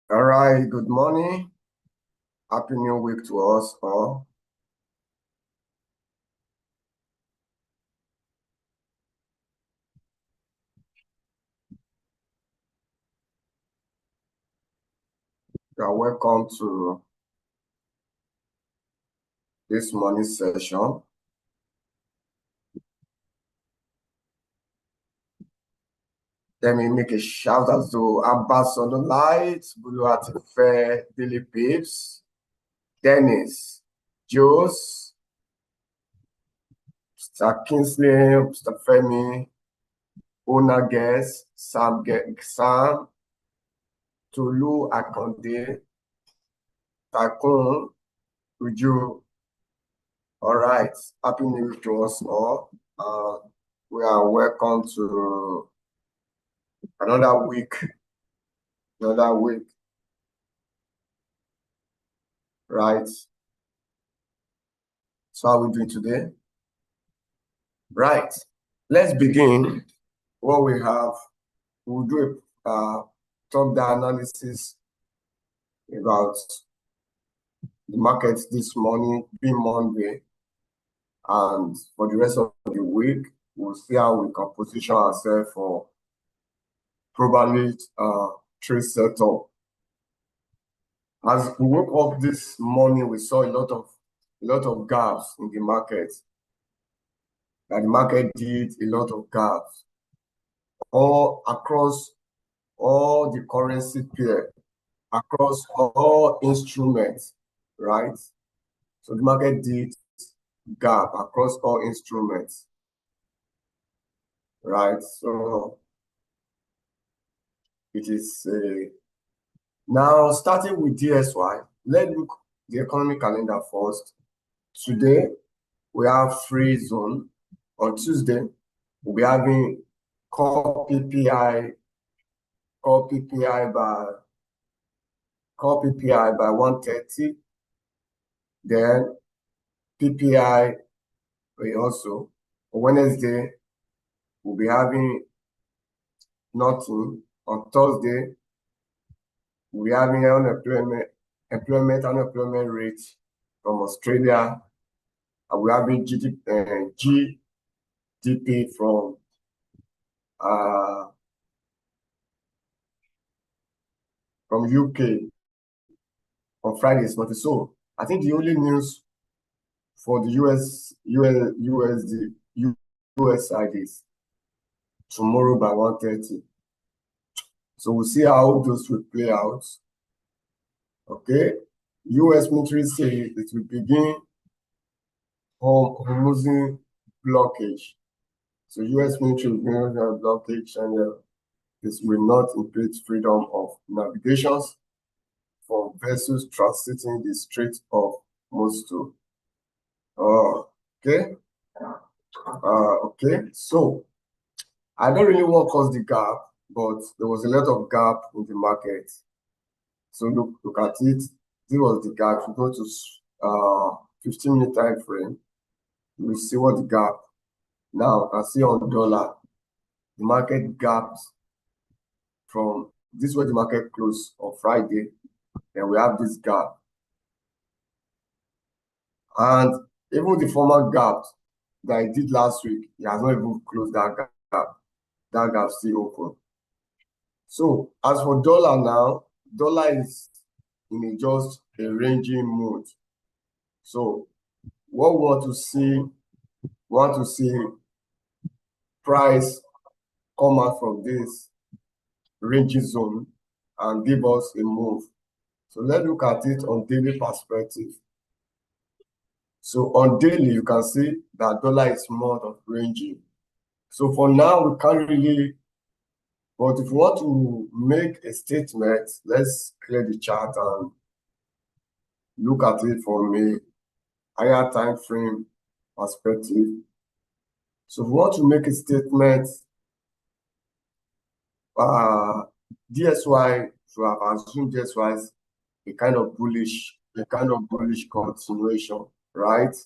All right, good morning. Happy New Week to us all. You are welcome to this morning session. Let me make a shout out to Abbas on the light, Bulu Fair, Daily Pips, Dennis, Jules, Mr. Kingsley, Mr. Femi, Ona Guest, Sam, Tolu Akonde, Takun, Uju. All right, Happy New Week to us all. We are welcome to another week, right? So how are we doing today? Right. Let's begin. What we have, we'll do a top-down analysis about the market this morning, being Monday, and for the rest of the week, we'll see how we can position ourselves for probably trade setup. As we woke up this morning, we saw a lot of gaps in the market. That the market did a lot of gaps all across all the currency pair, across all instruments, right? So the market did gap across all instruments, right? So it is now starting with DXY. Let's look the economic calendar first. Today we have free zone. On Tuesday, we'll be having core PPI by 130. Then PPI will also. On Wednesday, we'll be having nothing. On Thursday, we'll be having unemployment rate from Australia. And we're having GDP from UK on Friday. So I think the only news for the US side is tomorrow by 1:30. So we'll see how those will play out. Okay. US military say it will begin Hormuz blockage. So US military will begin blockage, and this will not impede freedom of navigations for vessels transiting the Strait of Hormuz. Okay. Okay. So I don't really want to cause the gap, but there was a lot of gap in the market. So look at it. This was the gap. If you go to 15-minute time frame, you will see what the gap. Now you can see on dollar, the market gaps from this is where the market closed on Friday, and we have this gap. And even the former gap that I did last week, it has not even closed that gap. That gap still open. So as for dollar now, dollar is in just a ranging mode. So what we want to see price come out from this ranging zone and give us a move. So let's look at it on daily perspective. So on daily, you can see that dollar is more of ranging. So for now, we can't really, but if you want to make a statement, let's clear the chart and look at it from a higher time frame perspective. So if you want to make a statement, DXY, to have assumed DXY is a kind of bullish continuation, right?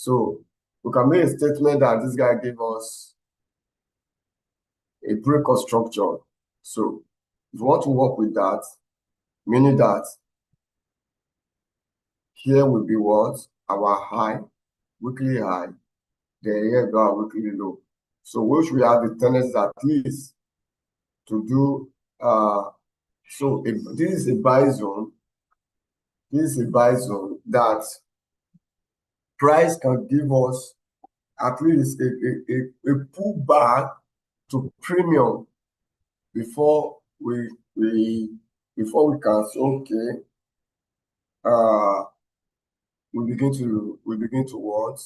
So we can make a statement that this guy gave us a break of structure. So if you want to work with that, meaning that here will be what? Our high, weekly high, then here go our weekly low. So which we have the tendency at least to do, so if this is a buy zone, this is a buy zone that price can give us at least a pullback to premium before we can say, okay, we begin to what?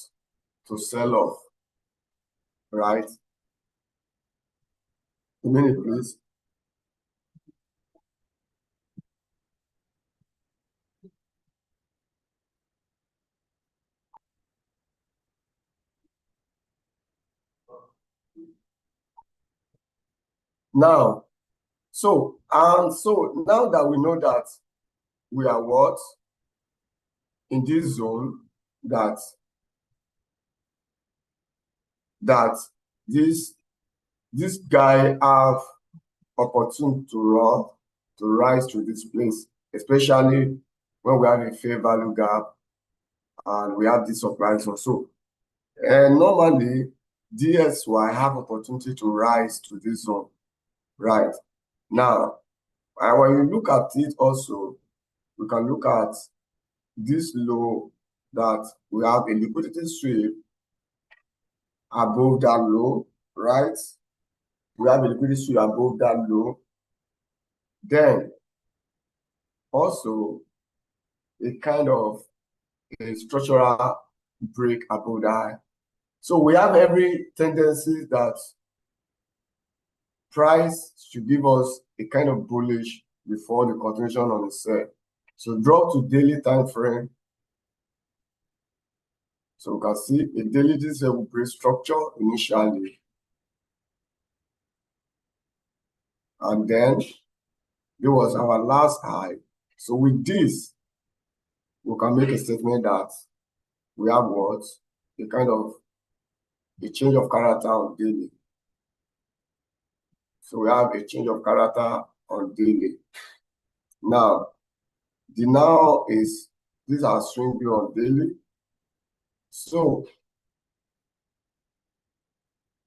To sell off, right? A minute, please. Now, so now that we know that we are what? In this zone that this guy have opportunity to rise to this place, especially when we have a fair value gap and we have this supply zone. So normally DXY have opportunity to rise to this zone, right? Now, when you look at it also, we can look at this low that we have a liquidity sweep above that low, right? We have a liquidity sweep above that low. Then also a kind of a structural break above that. So we have every tendency that price should give us a kind of bullish before the continuation on the sell. So drop to daily time frame. So we can see a daily this will break structure initially. And then it was our last high. So with this, we can make a statement that we have what? A kind of a change of character on daily. So we have a change of character on daily. Now, the now is, these are swing view on daily. So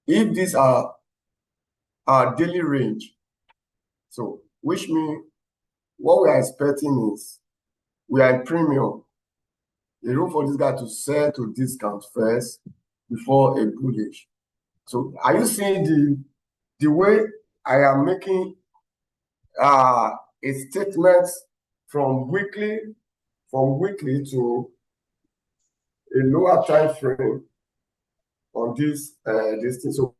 if these are our daily range, so which means what we are expecting is we are in premium. The room for this guy to sell to discount first before a bullish. So are you seeing the way I am making a statement from weekly to a lower time frame on this thing? So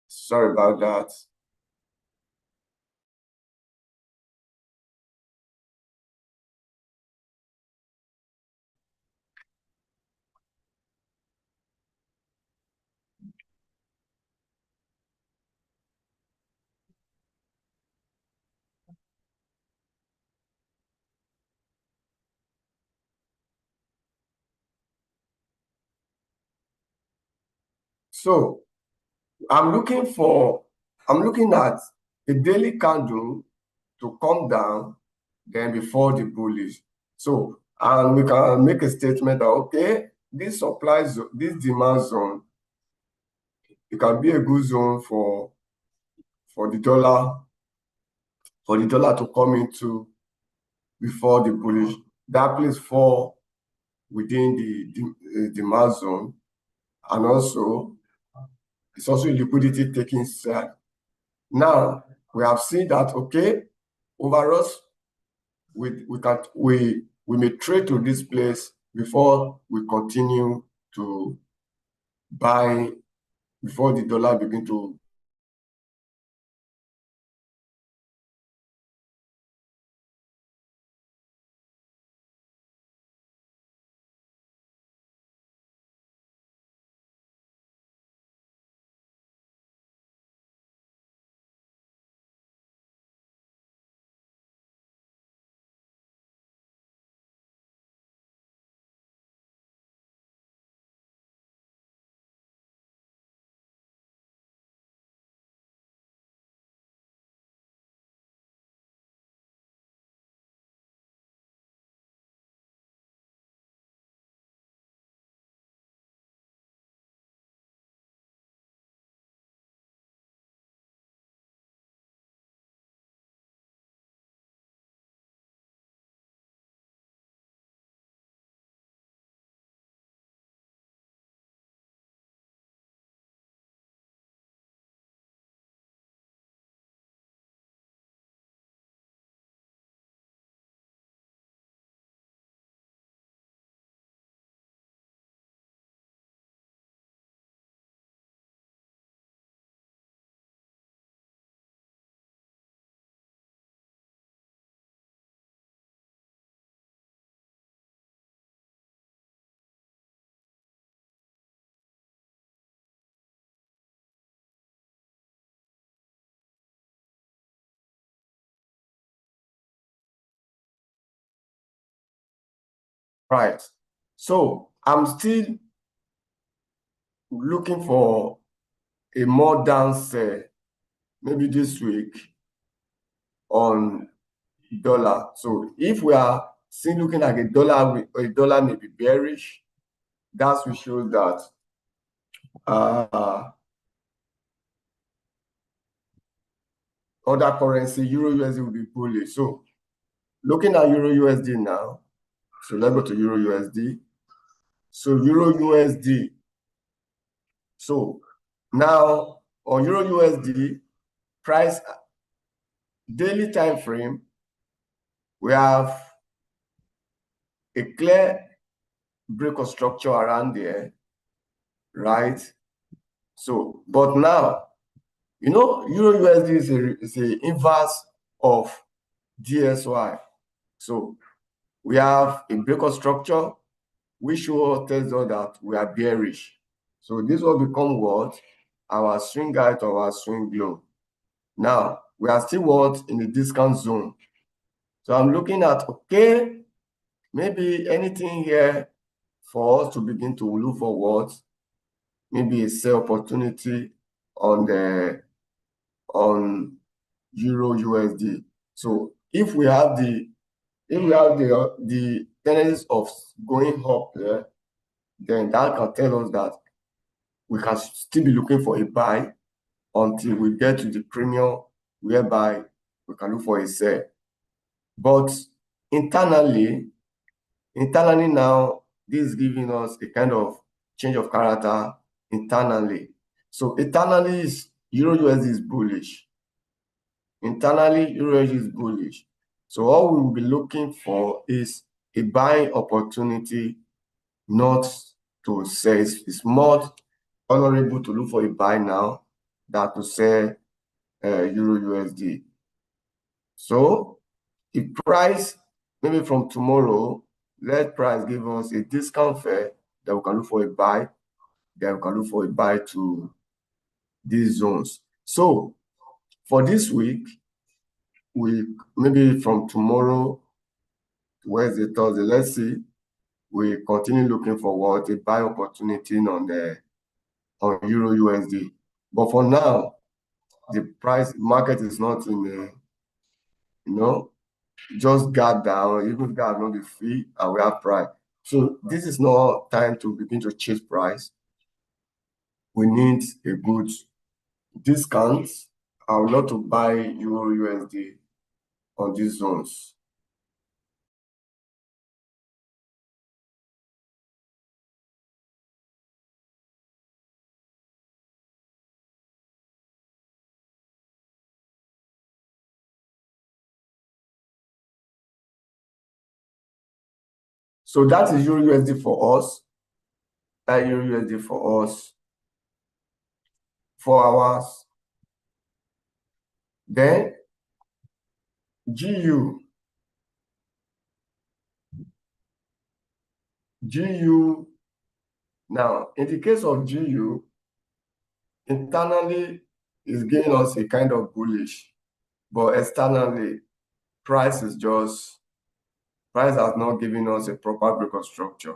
sorry about that. So I'm looking at a daily candle to come down, then before the bullish. So, and we can make a statement that, okay, this supply zone, this demand zone, it can be a good zone for the dollar, to come into before the bullish. That place fall within the demand zone, and also it's also liquidity taking side. Now we have seen that, okay, overall we may trade to this place before we continue to buy, before the dollar begin to right. So I'm still looking for a more downside, maybe this week on dollar. So if we are still looking at a dollar may be bearish, that will show that other currency, Euro USD, will be bullish. So looking at Euro USD now, so let's go to Euro USD. So Euro USD. So now on Euro USD price daily time frame, we have a clear break of structure around there, right? So, but now, you know, Euro USD is a inverse of DXY. So we have a break of structure, which tells us that we are bearish. So this will become what? Our swing height or our swing low. Now, we are still what? In the discount zone. So I'm looking at, okay, maybe anything here for us to begin to look for what? Maybe a sell opportunity on Euro USD. So if we have the tendency of going up there, then that can tell us that we can still be looking for a buy until we get to the premium whereby we can look for a sell. But internally now, this is giving us a kind of change of character internally. So internally, Euro USD is bullish. Internally, Euro USD is bullish. So all we will be looking for is a buying opportunity, not to sell. It's more honorable to look for a buy now than to sell Euro USD. So if price, maybe from tomorrow, let price give us a discount fair, that we can look for a buy, then we can look for a buy to these zones. So for this week, we maybe from tomorrow, Wednesday, Thursday, let's see, we continue looking for what? A buy opportunity on Euro USD. But for now, the price market is not in a, just gap down, even gap not be free, and we have price. So this is not time to begin to chase price. We need a good discount. I would love to buy Euro USD on these zones. So that is Euro USD for us. That Euro USD for us. 4 hours. Then GU. Now, in the case of GU, internally is giving us a kind of bullish, but externally, price has not given us a proper break of structure,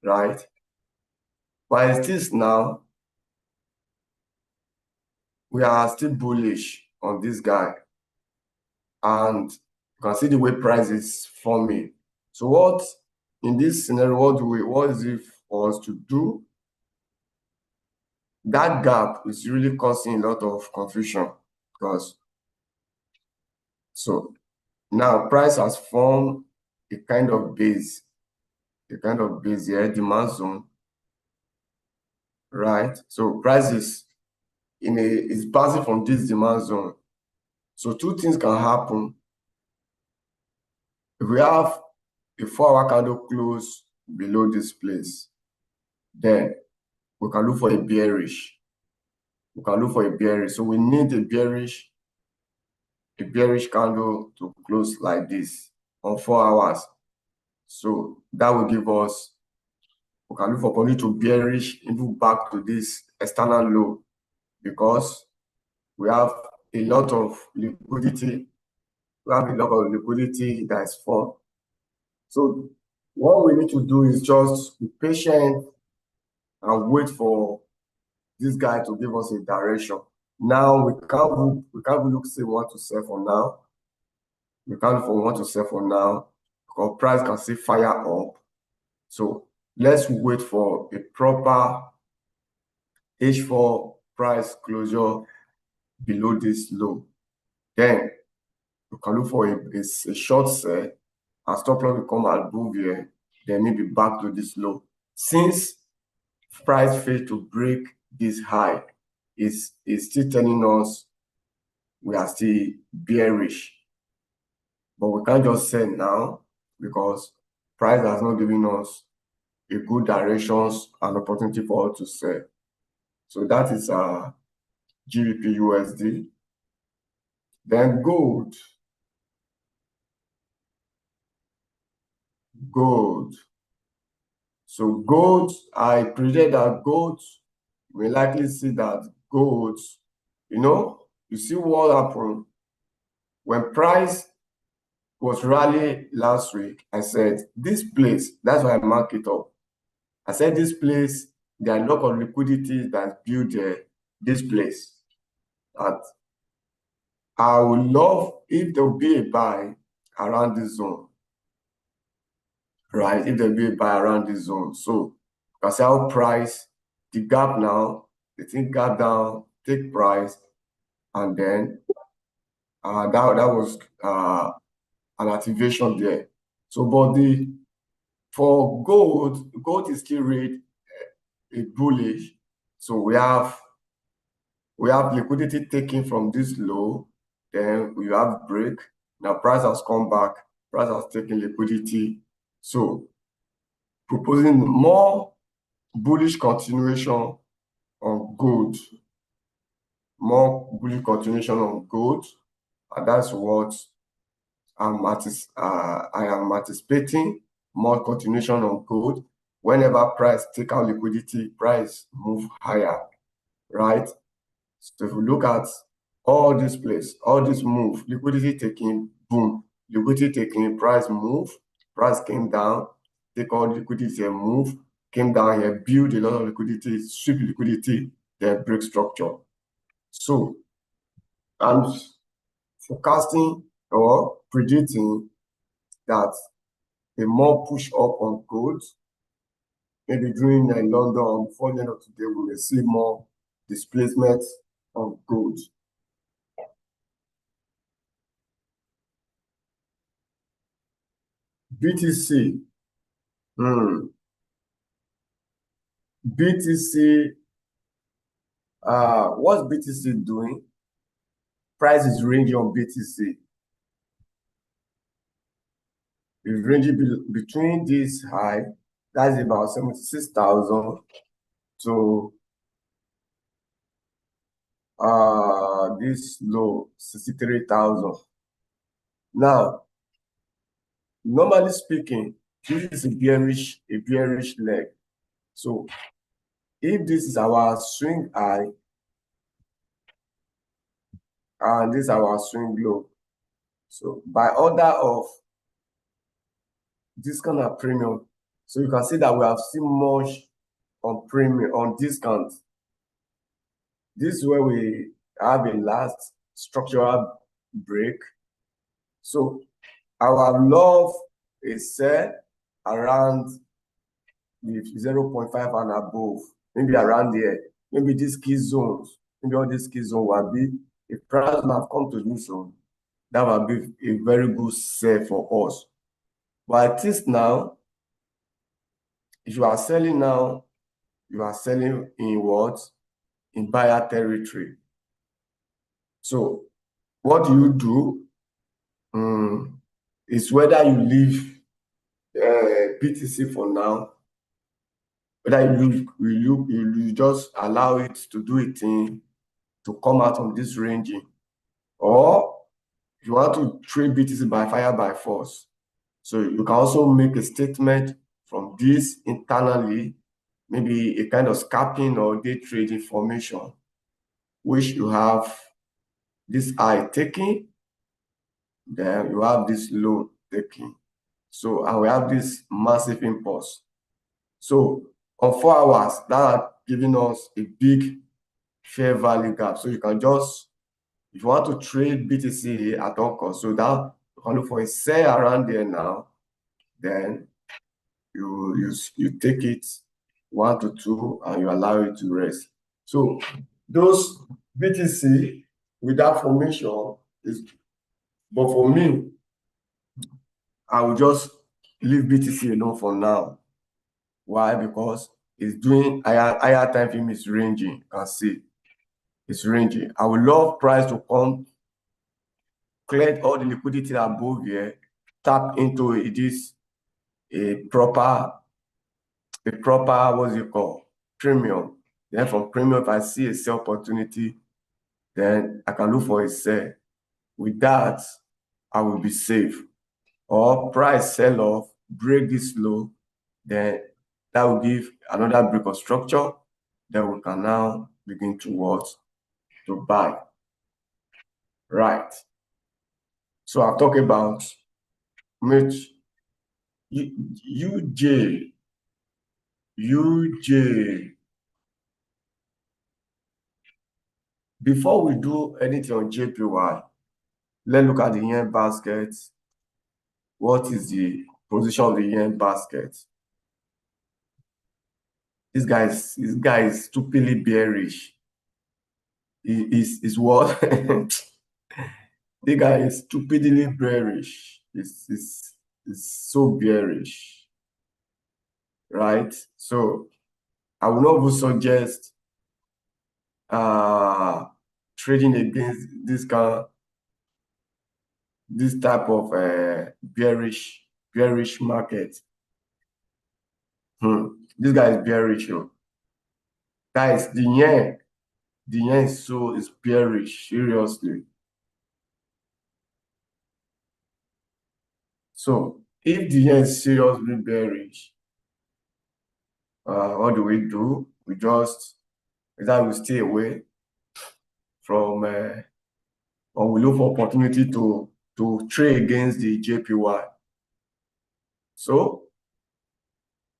right? But it is now, we are still bullish on this guy, and you can see the way price is forming. So what in this scenario, what is it for us to do? That gap is really causing a lot of confusion, because so now price has formed a kind of base here, demand zone, right? So price is passing from this demand zone. So two things can happen. If we have a 4-hour candle close below this place, then we can look for a bearish. So we need a bearish candle to close like this on 4 hours. So that will give us, we can look for probably to bearish, even back to this external low, because we have a lot of liquidity. That is formed. So what we need to do is just be patient and wait for this guy to give us a direction. Now we can't look say we want to sell for now. We can't look for want to sell for now, because price can still fire up. So let's wait for a proper H4 price closure below this low. Then we can look for a short sell, and stop loss will come above here, then maybe back to this low. Since price failed to break this high, it's still telling us we are still bearish. But we can't just sell now, because price has not given us a good directions and opportunity for us to sell. So that is GBPUSD. Then gold. So gold, I predict that gold will likely see that gold, you see what happened when price was rallying last week. I said this place, that's why I mark it up. I said this place, there are a lot of liquidity that's built there, this place. That I would love if there will be a buy around this zone, right? If there will be a buy around this zone. So you can see how price, the gap now, the thing gap down, take price, and then that was an activation there. So but for gold is still rate a bullish. So we have liquidity taken from this low, then we have break. Now price has come back, price has taken liquidity. So proposing more bullish continuation on gold, and that's what I am anticipating, more continuation on gold. Whenever price take out liquidity, price move higher, right? So if we look at all this place, all this move, liquidity taking, boom, liquidity taking, price move, price came down, take all liquidity and move, came down here, build a lot of liquidity, sweep liquidity, then break structure. So I'm forecasting or predicting that a more push up on gold, maybe during London or before the end of today, we will see more displacement of gold. BTC. BTC, what's BTC doing? Price is ranging on BTC. It's ranging between this high, that's about 76,000, to this low, 63,000. Now, normally speaking, this is a bearish leg. So if this is our swing high and this is our swing low, so by order of this kind of premium, so you can see that we have seen much on premium, on discount. This is where we have a last structural break. So our love is set around the 0.5 and above, maybe around there. Maybe these key zones, maybe all these key zones will be, if price have come to this zone, that will be a very good sell for us. But at least now, if you are selling now, you are selling in what? In buyer territory. So what do you do? Is whether you leave BTC for now, whether you just allow it to do a thing to come out of this ranging, or you want to trade BTC by fire by force. So you can also make a statement from this internally, maybe a kind of scalping or day trading formation, which you have this high taking, then you have this low taking. So, and we have this massive impulse. So on 4 hours, that giving us a big fair value gap. So you can just, if you want to trade BTC at all costs, so that you can look for a sell around there now, then you take it 1 to 2 and you allow it to rest. So those BTC with that formation is, but for me, I will just leave BTC alone for now. Why? Because it's doing higher time frame is ranging. You can see it's ranging. I would love price to come, clear all the liquidity above here, tap into it is a proper what's it called, premium. Then from premium, if I see a sell opportunity, then I can look for a sell. With that, I will be safe. Or price sell off, break this low, then that will give another break of structure. Then we can now begin to what? To buy. Right. So I'll talk about which UJ. Before we do anything on JPY, let's look at the yen basket. What is the position of the yen basket? This guy is stupidly bearish. Is what? The guy is stupidly bearish. It's so bearish, right? So I will not even suggest trading against this type of bearish market. This guy is bearish. Guys, the yen is bearish, seriously. So if the yen is seriously bearish, what do? We just, either we stay away from or we look for opportunity to trade against the JPY. So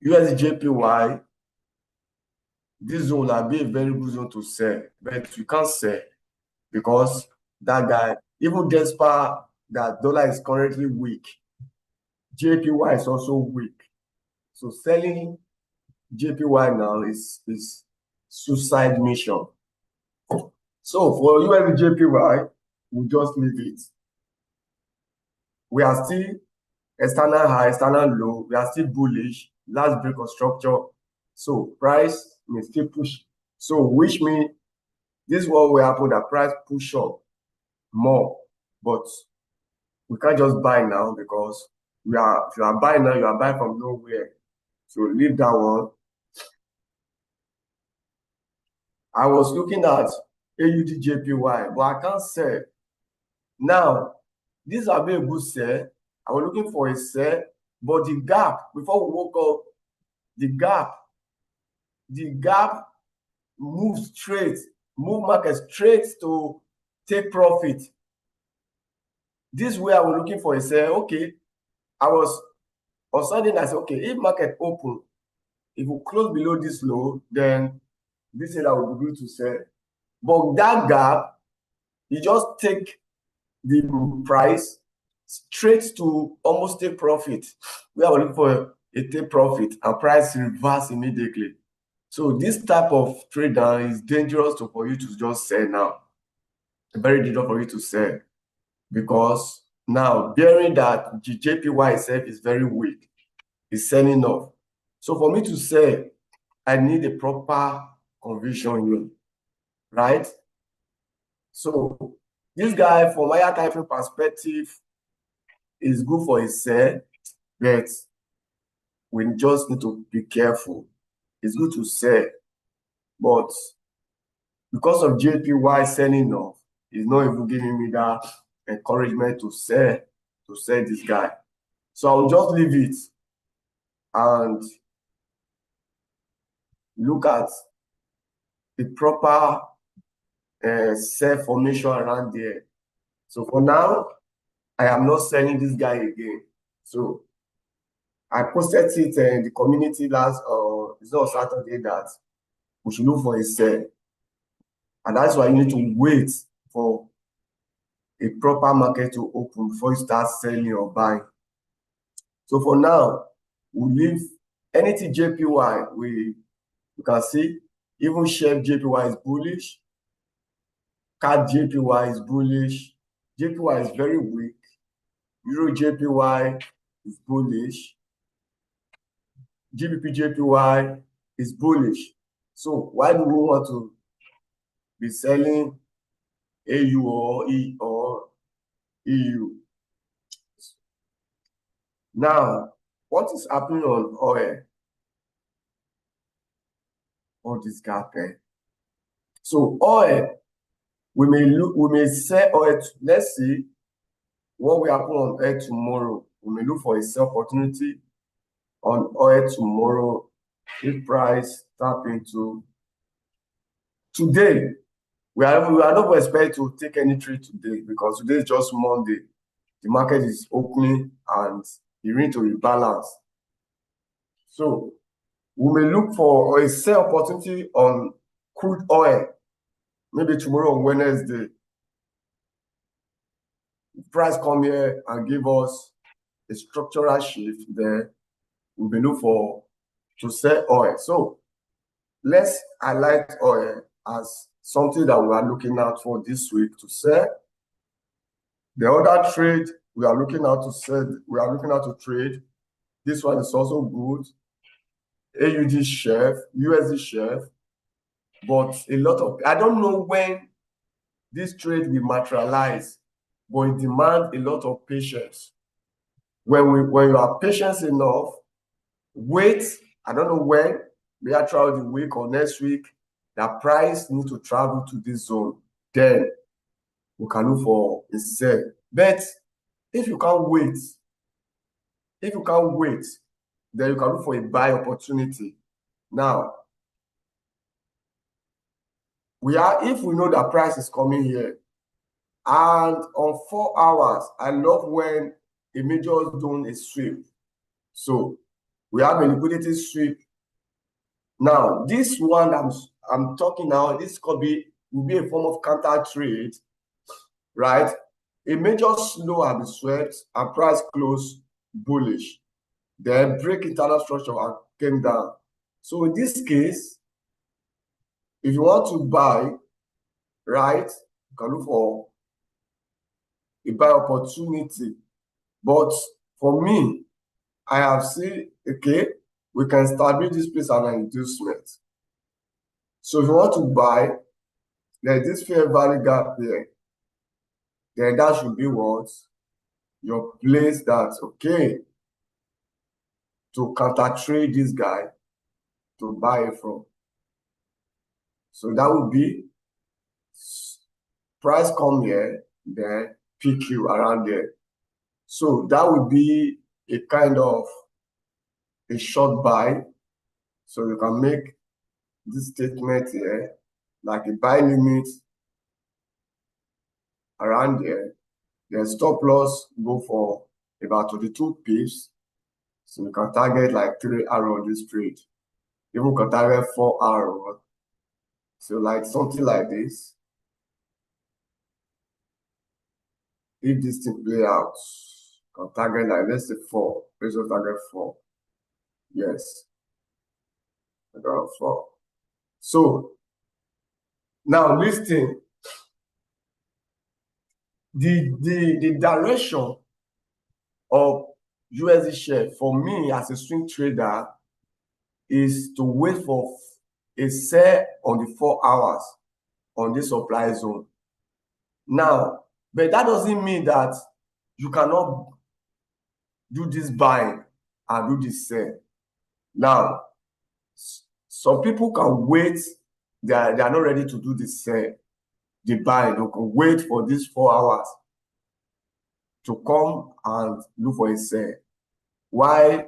USD-JPY, this zone will be a very good zone to sell, but you can't sell because that guy, even despite that dollar is currently weak, JPY is also weak. So selling JPY now is suicide mission. So for USD JPY, we just leave it. We are still external high, external low. We are still bullish. Last break of structure. So price may still push. So which means this is what will happen, that price push up more. But we can't just buy now, because if you are buying now, you are buying from nowhere. So leave that one. I was looking at AUD JPY, but I can't sell. Now, this has been a good sell. I was looking for a sell, but the gap, before we woke up, the gap moved market straight to take profit. This way I was looking for a sell. Okay, I was on Sunday, I said, okay, if market open, if we close below this low, then this is I will be good to sell. But that gap, you just take the price straight to almost take profit. We are looking for a take profit and price reverse immediately. So this type of trade down is dangerous for you to just sell now. Very dangerous for you to sell, because now bearing that the JPY itself is very weak, is selling off. So for me to sell, I need a proper conviction here, right? So this guy, from higher time frame perspective, is good for a sell, but we just need to be careful. It's good to sell, but because of JPY selling off, it's not even giving me that encouragement to sell this guy. So I'll just leave it and look at the proper sell formation around there. So for now, I am not selling this guy again. So I posted it in the community it's not Saturday, that we should look for a sell. And that's why you need to wait for a proper market to open before you start selling or buying. So for now, we leave anything JPY. You can see even Chef JPY is bullish. CAD JPY is bullish. JPY is very weak. Euro JPY is bullish. GBP JPY is bullish. So why do we want to be selling AU or EU? Now, what is happening on oil? All this gap there. So oil, we may sell oil. Let's see what will happen on oil tomorrow. We may look for a sell opportunity on oil tomorrow if price tap into. Today, we are not expected to take any trade today, because today is just Monday. The market is opening and you need to rebalance. So we may look for a sell opportunity on crude oil, maybe tomorrow on Wednesday. If price come here and give us a structural shift, then we may look for to sell oil. So let's highlight oil as something that we are looking out for this week to sell. The other trade we are looking out to sell, we are looking out to trade. This one is also good. AUD chef, USD chef, but a lot of, I don't know when this trade will materialize, but it demands a lot of patience. When you are patient enough, wait, I don't know when, maybe throughout the week or next week, that price need to travel to this zone, then we can look for a sell. But if you can't wait, then you can look for a buy opportunity. Now, if we know that price is coming here, and on 4 hours, I love when a major zone is sweep. So we have a liquidity sweep. Now, this one I'm talking now, this will be a form of counter trade, right? A major slow has been swept and price closed bullish. Then break internal structure and came down. So in this case, if you want to buy, right, you can look for a buy opportunity. But for me, I have seen, okay, we can establish this place as an inducement. So if you want to buy, there's this fair value gap here. Then that should be what? Your place that, okay, to counter trade this guy to buy it from. So that would be price come here, then PQ around there. So that would be a kind of a short buy. So you can make this statement here, like a buy limit around there. Then stop loss go for about 22 pips. So you can target like 3 arrows on this trade. Even can target 4 arrows. So like something like this. If this thing play out, can target like, let's say 4. Let's just target 4. Yes. I got 4. So now listen. The direction of USD share for me as a swing trader is to wait for a sell on the 4 hours on this supply zone. Now, but that doesn't mean that you cannot do this buying and do this sell. Now, some people can wait, they are not ready to do the sell, the buy. They can wait for these 4 hours to come and look for a sell. Why?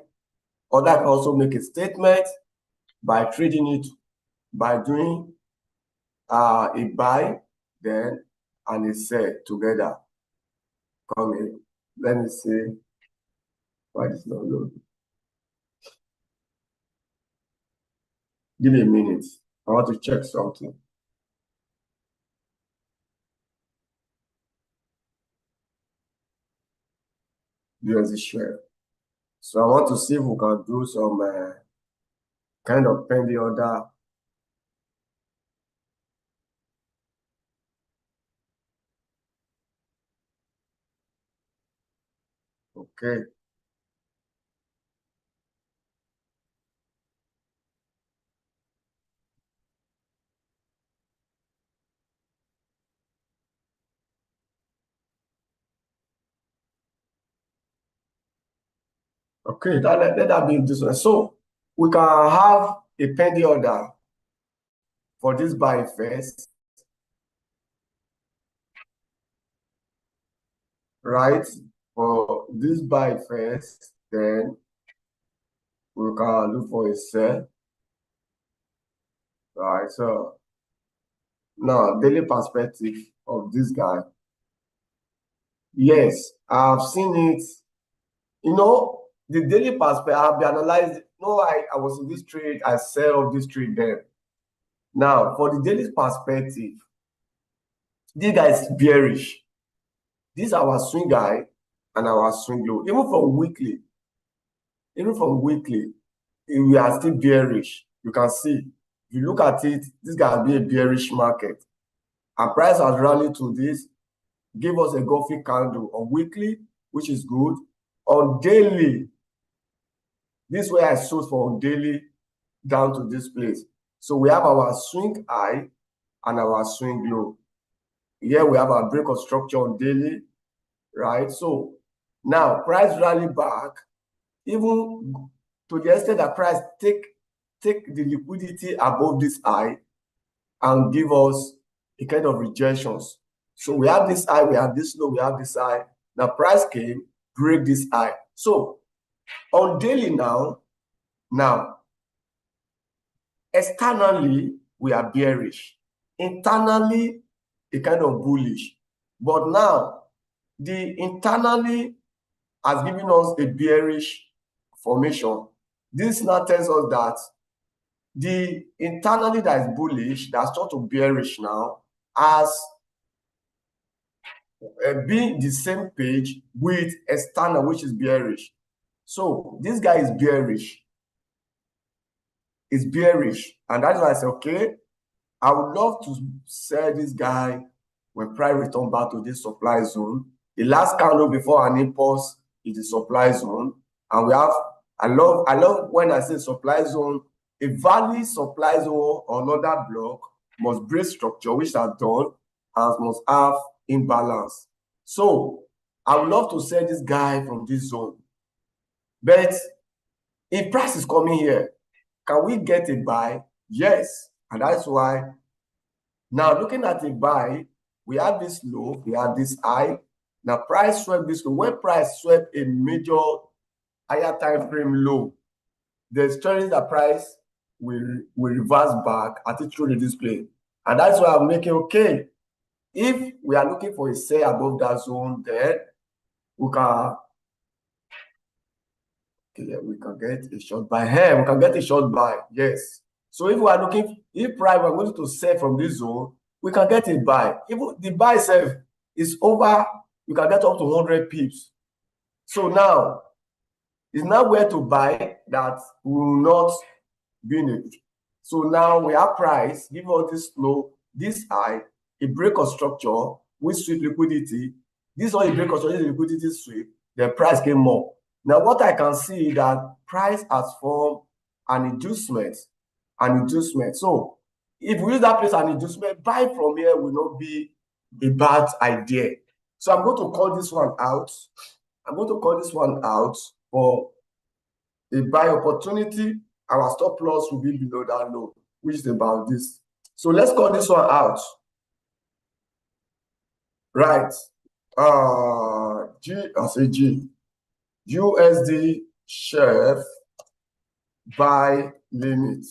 Others can also make a statement by trading it, by doing a buy, then and a sell together. Come in. Let me see why it's not loading. Give me a minute. I want to check something. USD share. So I want to see if we can do some kind of pending order. Okay. Okay, let that be this one. So we can have a pending order for this buy first, right? For this buy first, then we can look for a sell, right? So now daily perspective of this guy. Yes, I've seen it. You know, the daily perspective, I've been analyzed. No, I was in this trade, I sell this trade there. Now, for the daily perspective, this guy is bearish. This is our swing guy and our swing low. Even from weekly, we are still bearish. You can see, if you look at it, this guy will be a bearish market. Our price has rallied to this, give us a golfing candle on weekly, which is good. On daily, this is where I sold for on daily down to this place. So we have our swing high and our swing low. Here we have our break of structure on daily, right? So now price rally back, even to the extent that price take the liquidity above this high and give us a kind of rejections. So we have this high, we have this low, we have this high. The price came, break this high. So on daily now, externally, we are bearish. Internally, a kind of bullish. But now, the internally has given us a bearish formation. This now tells us that the internally that is bullish, that's not to bearish now, has be the same page with a standard which is bearish. So this guy is bearish. It's bearish. And that's why I said, okay, I would love to sell this guy when price return back to this supply zone. The last candle before an impulse is the supply zone. And we have, I love when I say supply zone, a valid supply zone or another block must break structure, which are done, and must have imbalance. So I would love to sell this guy from this zone. But if price is coming here, can we get a buy? Yes. And that's why now looking at a buy, we have this low, we have this high. Now price swept this low. When price swept a major higher time frame low, there's chances that price will reverse back at it through the display. And that's why I'm making, okay, if we are looking for a sell above that zone, then we can, okay, we can get a short buy here. We can get a short buy, yes. So if we are looking, if price we're going to sell from this zone, we can get a buy. Even the buy itself is over, you can get up to 100 pips. So now, it's now where to buy that will not be in it. So now we have price, give us this low, this high, a break of structure, we sweep liquidity. This one a break of structure, liquidity sweep, the price came up. Now what I can see is that price has formed an inducement. So if we use that place an inducement, buy from here will not be a bad idea. So I'm going to call this one out. I'm going to call this one out for a buy opportunity. Our stop loss will be below that low, which is about this. So let's call this one out. Right. USD chef buy limit.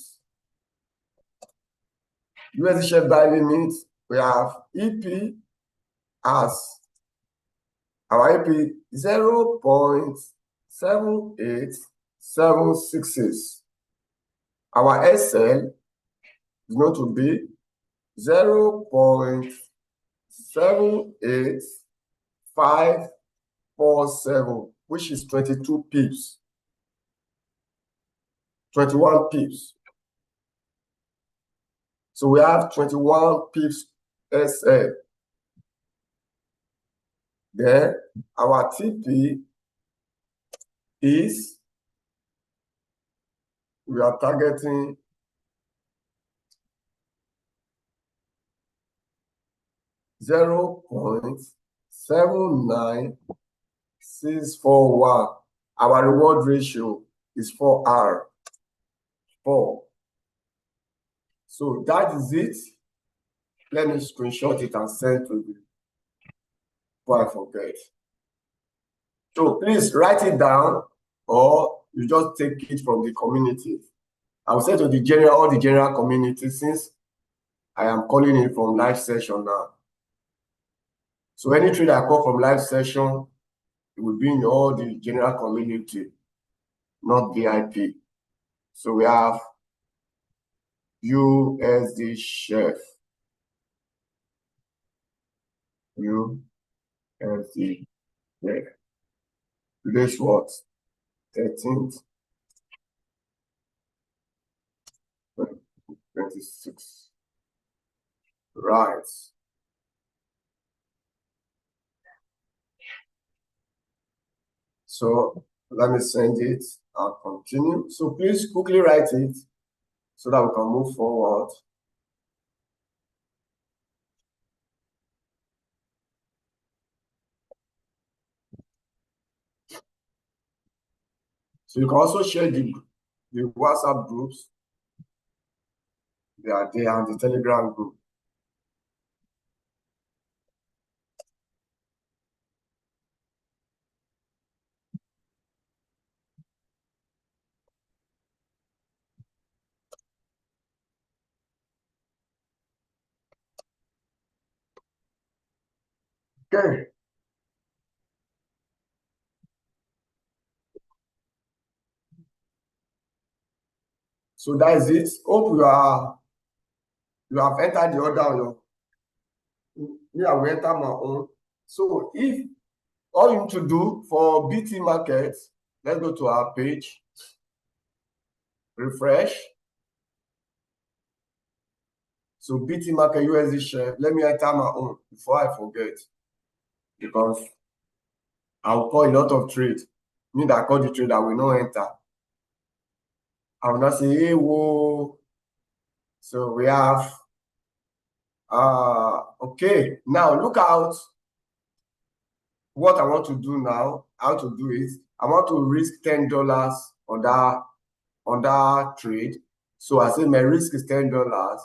USD chef buy limit. We have EP as our EP 0.78766. Our SL is going to be 0.78547, which is 22 pips. 21 pips. So we have 21 pips SL. Then our TP is, we are targeting 0.79641. Our reward ratio is 4R. 4. So that is it. Let me screenshot it and send to you before I forget. So please write it down, or you just take it from the community. I will say to the general, all the general community, since I am calling it from live session now. So any trade I call from live session, it will be in all the general community, not VIP. So we have USD chef. USD chef. Today's what? 13th. 26. Right. So let me send it and continue. So please quickly write it so that we can move forward. So you can also share the WhatsApp groups. They are there, and the Telegram group. Okay. So that is it. Hope you have entered the order on your. Yeah, we enter my own. So if all you need to do for BT market, let's go to our page, refresh. So BT market USD share, let me enter my own before I forget, because I'll call a lot of trade. Me that call the trade, I will not enter. I will not say, hey, whoa. So we have, okay, now look out. What I want to do now, how to do it, I want to risk $10 on that trade. So I say my risk is $10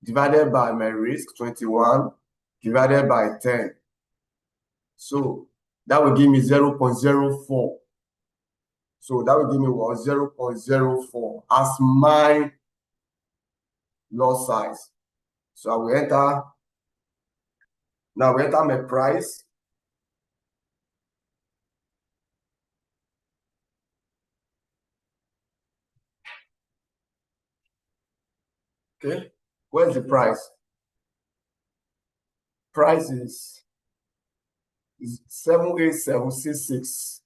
divided by my risk, 21, divided by 10. So that will give me 0.04. So that will give me what? 0.04 as my loss size. So I will enter. Now we enter my price. Okay, where's the price? Price is 78766.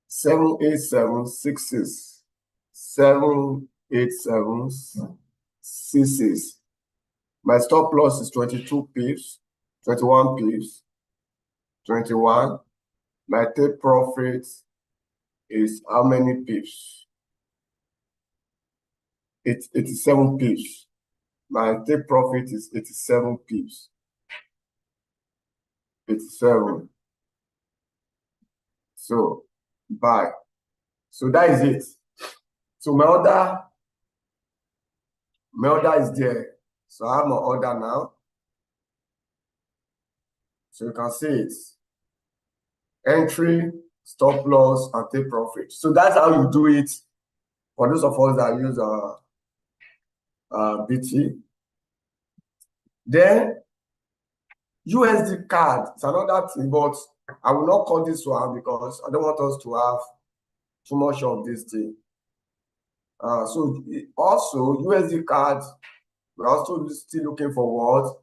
78766. 78766. My stop loss is 22 pips, 21 pips, 21. My take profit is how many pips? It's 87 pips. My take profit is 87 pips. 87. So buy. So that is it. So my order is there. So I have my order now. So you can see it. Entry, stop loss, and take profit. So that's how you do it for those of us that use BT. Then USD card is another thing, but I will not call this one because I don't want us to have too much of this thing. So also USD card, we're also still looking for what?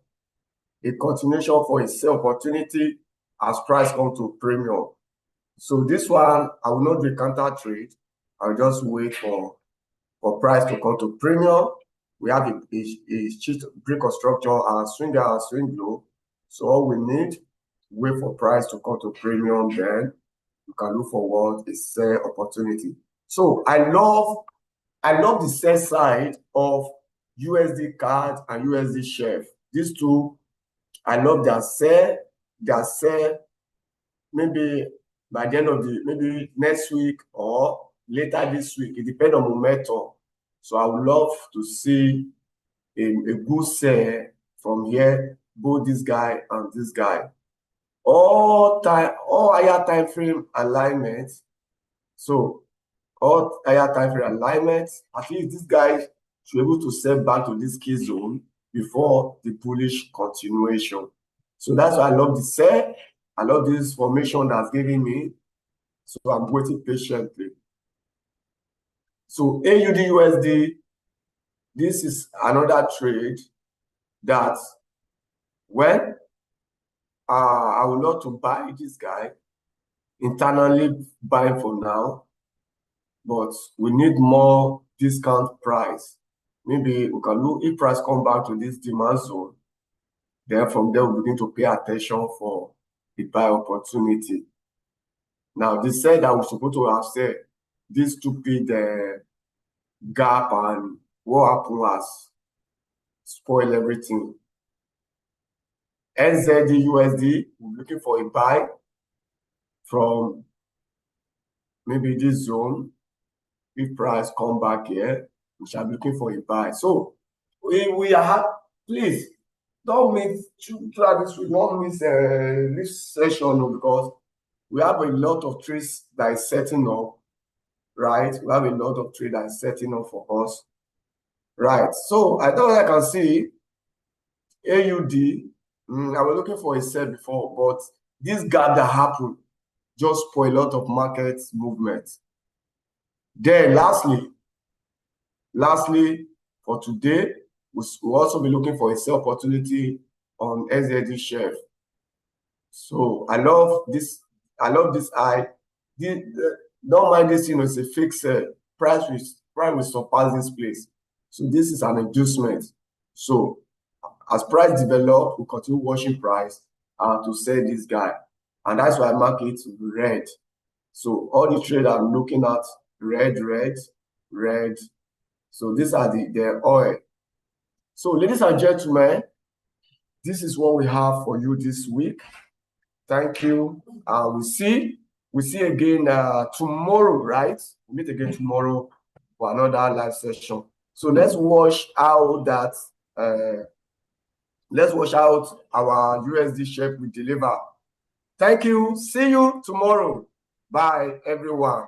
A continuation for a sell opportunity as price comes to premium. So this one, I will not do a counter trade. I'll just wait for price to come to premium. We have a sheet break of structure and swing high and swing low. So all we need, wait for price to come to premium, then you can look for what is sell opportunity. So I love the sell side of USD card and USD chef. These two, I love their sell, maybe by the end of maybe next week or later this week. It depends on momentum. So I would love to see a good sell from here, both this guy and this guy. All higher time frame alignments. So all higher time frame alignments, at least this guy should be able to sell back to this key zone before the bullish continuation. So that's why I love the sell. I love this formation that's giving me. So I'm waiting patiently. So AUD USD, this is another trade that when I would love to buy this guy, internally buy for now, but we need more discount price. Maybe we can look if price come back to this demand zone, then from there we begin to pay attention for the buy opportunity. Now they said that we're supposed to have said this stupid gap, and what happened was spoil everything. NZD USD, we're looking for a buy from maybe this zone. If price come back here, we shall be looking for a buy. So we are, please don't miss throughout this week, don't miss this session, because we have a lot of trades that is setting up, right? We have a lot of trade that is setting up for us, right? So I don't know, I can see AUD. I was looking for a sell before, but this gap that happened just spoil a lot of market movement. Then lastly, for today, we'll also be looking for a sell opportunity on SZD chef. So I love this. I love this high. Don't mind this, it's a fixed price will surpass this place. So this is an inducement. So as price develop, we continue watching price to sell this guy. And that's why market red. So all the trade I'm looking at, red, red, red. So these are the oil. So ladies and gentlemen, this is what we have for you this week. Thank you. We see again tomorrow, right? We meet again tomorrow for another live session. So let's watch how that let's watch out our USD shape we deliver. Thank you. See you tomorrow. Bye, everyone.